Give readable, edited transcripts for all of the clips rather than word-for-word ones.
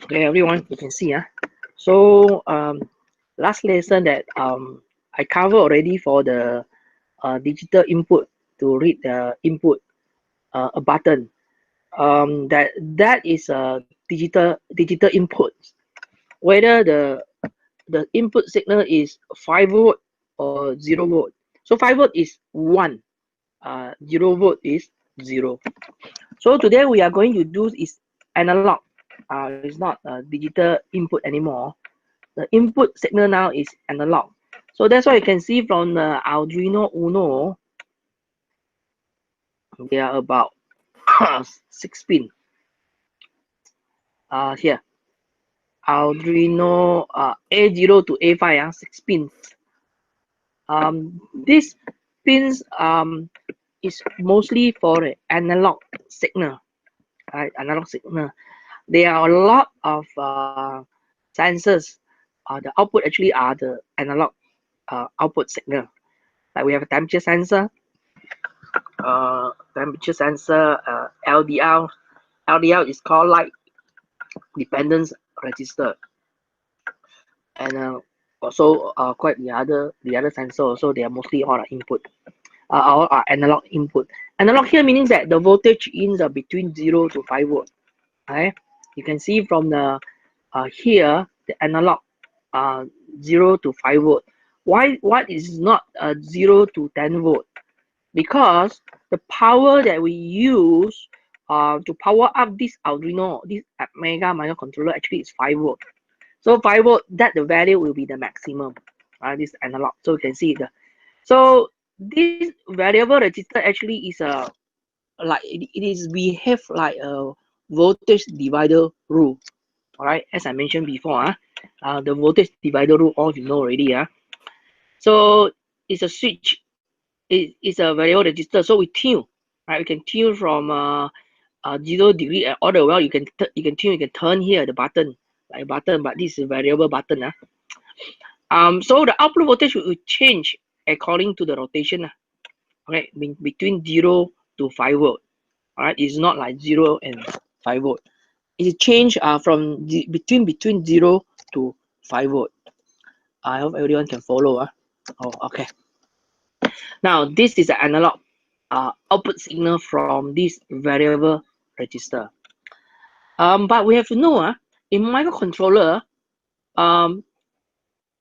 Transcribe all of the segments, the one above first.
Okay, everyone, you can see. So last lesson that I covered already for the digital input to read the input, a button. That is a digital input. Whether the input signal is 5 volt or 0 volt. So 5 volt is 1, 0 volt is 0. So today we are going to do is analog. It's not a digital input anymore. The input signal now is analog. So that's why you can see from the Arduino Uno, they are about 6 pin. Here, Arduino A0 to A5, 6 pins. These pins is mostly for analog signal, right? Analog signal. There are a lot of sensors. The output actually are the analog output signal. Like we have a temperature sensor, LDL. LDL is called light dependence register, and also quite the other sensor. Also, they are mostly all input, all are analog input. Analog here meaning that the voltage in between 0 to 5 volt. Okay, you can see from the here the analog 0 to 5 volt. Why is not 0 to 10 volt? Because the power that we use to power up this Arduino, this Mega microcontroller actually is 5 volt. So 5 volt, that the value will be the maximum. This analog. So you can see so this variable register actually is like it is behave like a voltage divider rule. All right, as I mentioned before, the voltage divider rule, all you know already. So it's a switch. It's a variable register. So we tune, right? We can tune from 0 degree all the way. You can tune. You can turn here the button, like a button, but this is a variable button. So the output voltage will change according to the rotation. Okay, between 0 to 5 volt. All right, it's not like 0 and 5 volt. It change from between 0 to 5 volt. I hope everyone can follow. Oh, okay. Now this is the analog output signal from this variable register. But we have to know in microcontroller, all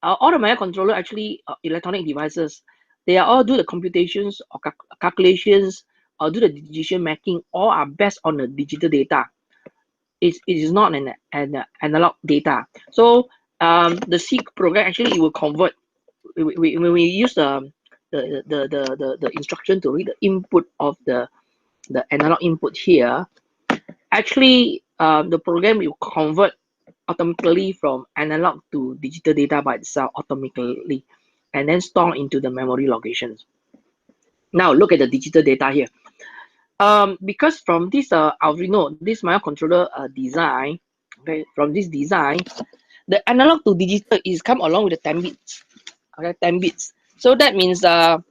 the microcontroller actually electronic devices. They are all do the computations or calculations or do the decision making. All are based on the digital data. It is not an analog data. So the C program actually it will convert. When we use the instruction to read the input of the analog input here, actually the program will convert automatically from analog to digital data by itself automatically, and then store into the memory locations. Now look at the digital data here. Because from this Arduino, this microcontroller design, okay, from this design, the analog to digital is come along with the 10 bits. Okay, 10 bits. So that means 10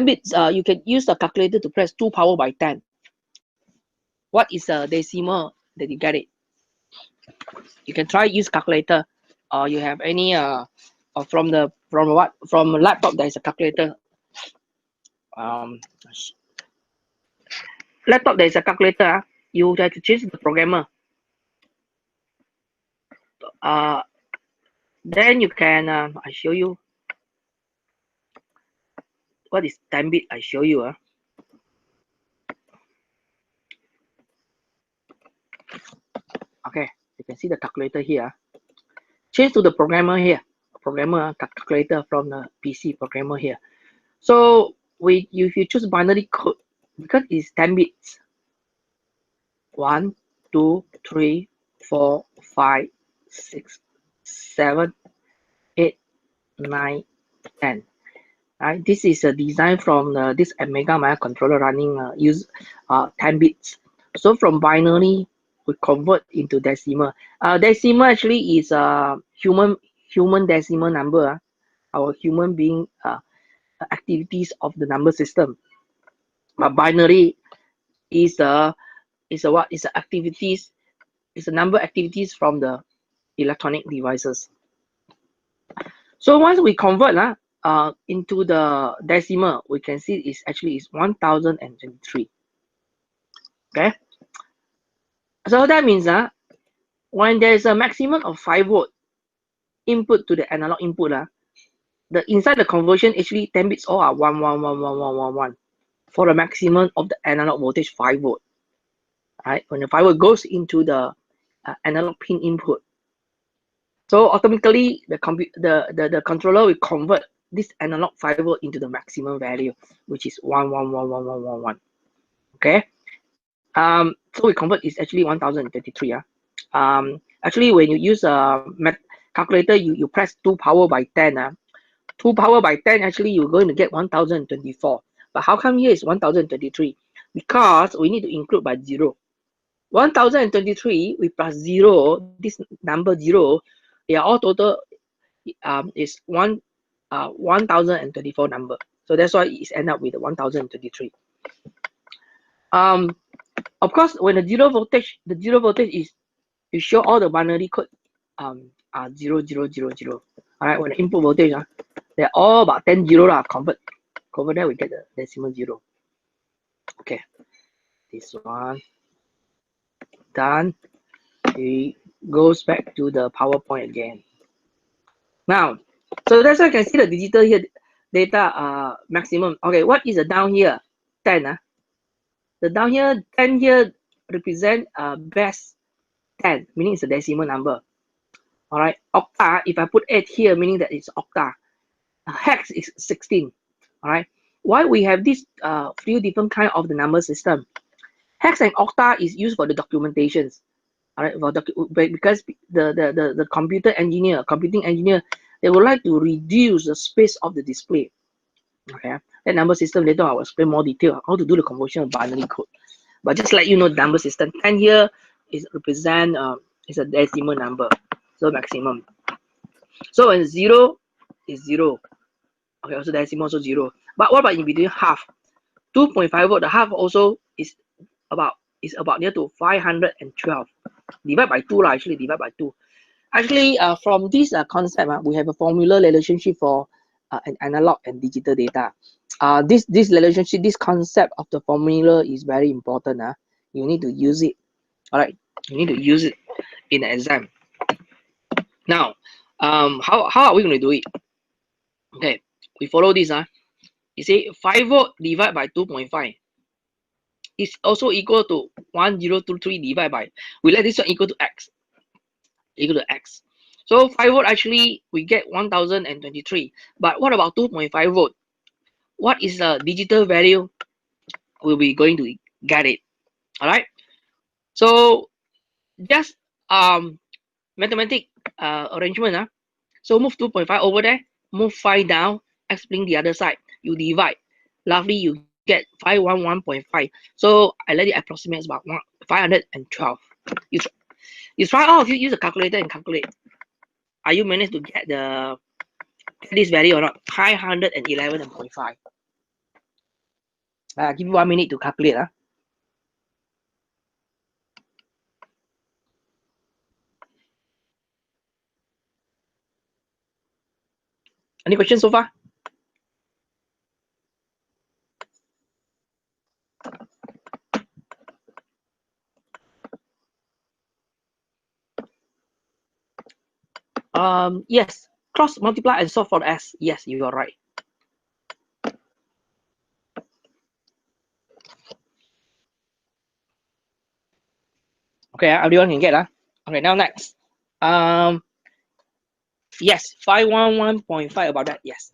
bits, you can use the calculator to press 2 power by 10. What is a decimal that you get it? You can try use calculator, or you have any or from laptop there is a calculator. Laptop there is a calculator. You have to change the programmer. Then you can I show you what is 10 bit. I show you. Okay, you can see the calculator here. Change to the programmer here. Programmer calculator from the PC programmer here. So if you choose binary code, because it's 10 bits. 1, 2, 3, 4, 5, 6, 7, 8, 9, 10. Right, this is a design from this Mega microcontroller running use 10 bits. So from binary we convert into decimal. Decimal actually is a human decimal number. Our human being activities of the number system. But binary is is a what? Is a activities. Is a number of activities from the electronic devices. So once we convert into the decimal, we can see it's actually is 1023. Okay. So that means when there is a maximum of 5 volt input to the analog input, the inside the conversion actually 10 bits all are 1 for the maximum of the analog voltage 5 volt. Right? When the 5 volt goes into the analog pin input, so automatically the controller will convert this analog 5 volt into the maximum value, which is 1. Okay. So we convert is actually 1033. Actually, when you use a calculator, you press 2 power by 10. 2 power by 10, actually you're going to get 1024. But how come here is 1023? Because we need to include by 0. 1023 we plus 0, this number 0, they are all total is 1024 number. So that's why it's end up with 1023. Of course, when the zero voltage is, you show all the binary code are 0, 0, 0, 0. All right, when the input voltage they're all about 10 0 convert there we get the decimal 0. Okay, this one done. It goes back to the PowerPoint again. Now, so that's why I can see the digital here data maximum. Okay, what is the down here? 10. The down here 10 here represent base 10, meaning it's a decimal number. All right, octa, if I put 8 here, meaning that it's octa. Hex is 16. All right, why we have this few different kind of the number system? Hex and octa is used for the documentations. All right, because the computing engineer, they would like to reduce the space of the display. Okay, that number system later I will explain more detail how to do the conversion of binary code. But just let you know, number system 10 here is represent is a decimal number, so maximum. So when 0 is 0, okay, also decimal also 0. But what about in between half? 2.5 volt, the half also is about near to 512. Divide by 2 actually, divide by 2. Actually, from this concept, we have a formula relationship for an analog and digital data. This relationship, this concept of the formula is very important. You need to use it. All right, you need to use it in the exam. Now, how are we going to do it? Okay, we follow this. You see, 5 volt divided by 2.5 is also equal to 1023 divided by, we let this one equal to x. Equal to x. So 5 volt actually we get 1023. But what about 2.5 volt? What is the digital value? We'll be going to get it. All right. So just mathematic arrangement. So move 2.5 over there, move 5 down, explain the other side. You divide. Roughly you get 511.5. So I let it approximate about 512. You try all of you use a calculator and calculate. Are you managed to get this value or not? 511.5. Give you 1 minute to calculate. Any questions so far? Yes, cross multiply and solve for the s. Yes, you are right. Okay, everyone can get. Okay, now next. Yes, 511.5 about that. Yes.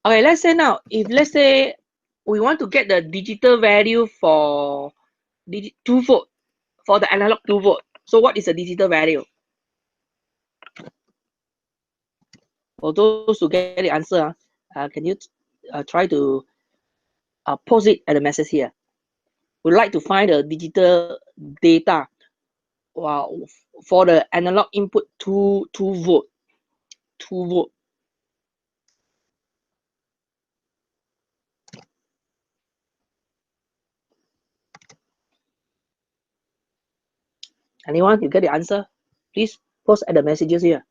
Okay, let's say now, if let's say we want to get the digital value for 2 volt, for the analog 2 volt. So what is the digital value? For those who get the answer, can you try to post it at the message here? We'd like to find the digital data for the analog input 2 volt. 2 volt. Anyone? You get the answer? Please post at the messages here.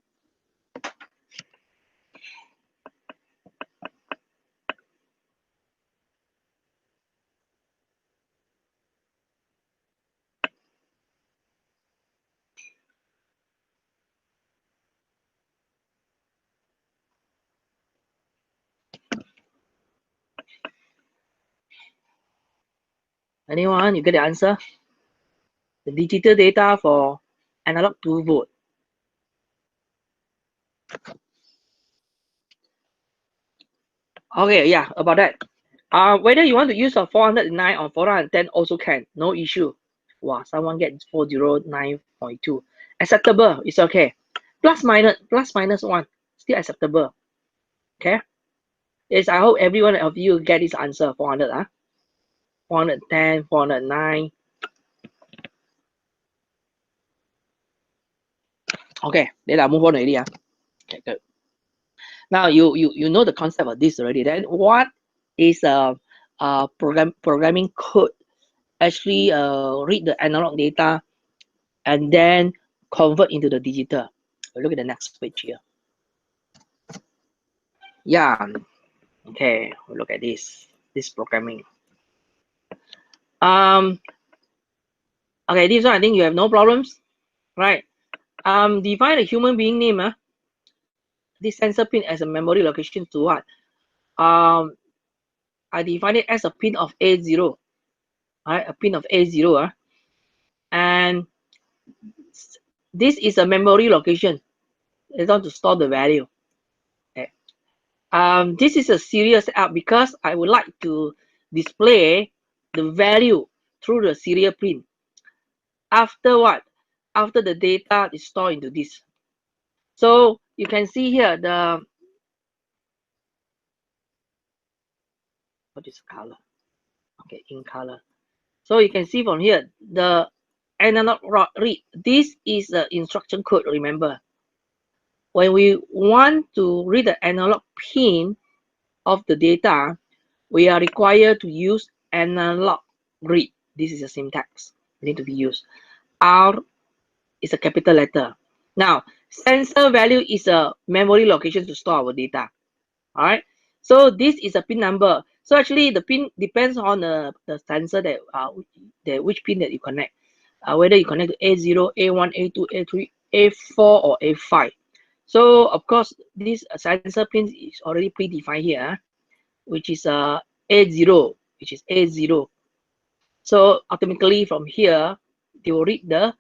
Anyone? You get the answer? The digital data for analog 2 volt. Okay, yeah, about that. Whether you want to use a 409 or 410 also can, no issue. Wow, someone gets 409.2. Acceptable, it's okay. Plus minus 1, still acceptable. Okay? Yes, I hope every one of you get this answer, 400, 410, 409. Okay, then I move on already. Okay, good. Now you know the concept of this already. Then what is a programming code actually read the analog data and then convert into the digital? Look at the next page here. Yeah, okay, we'll look at this programming. Okay, this one I think you have no problems, right? Define a human being name. This sensor pin as a memory location to what? I define it as a pin of A0, right? A pin of A0, and this is a memory location. It's not to store the value. Okay. This is a serial setup because I would like to display the value through the serial pin. After what? After the data is stored into this. So you can see here the what is color? Okay, in color. So you can see from here the analog read. This is the instruction code. Remember, when we want to read the analog pin of the data, we are required to use analog read. This is a syntax need to be used. R is a capital letter. Now, sensor value is a memory location to store our data. All right. So this is a pin number. So actually, the pin depends on the sensor that which pin that you connect. Whether you connect to A0, A1, A2, A3, A4, or A5. So of course, this sensor pin is already predefined here, which is A0, which is A0. So automatically from here, they will read the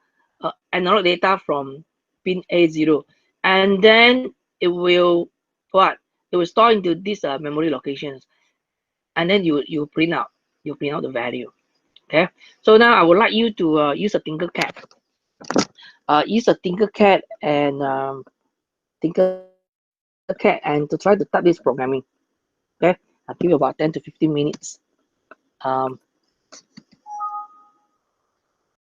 analog data from pin A0, and then it will what? It will store into these memory locations, and then you print out the value. Okay. So now I would like you to use a Tinkercad. Use a Tinkercad and to try to type this programming. Okay. I'll give you about 10 to 15 minutes.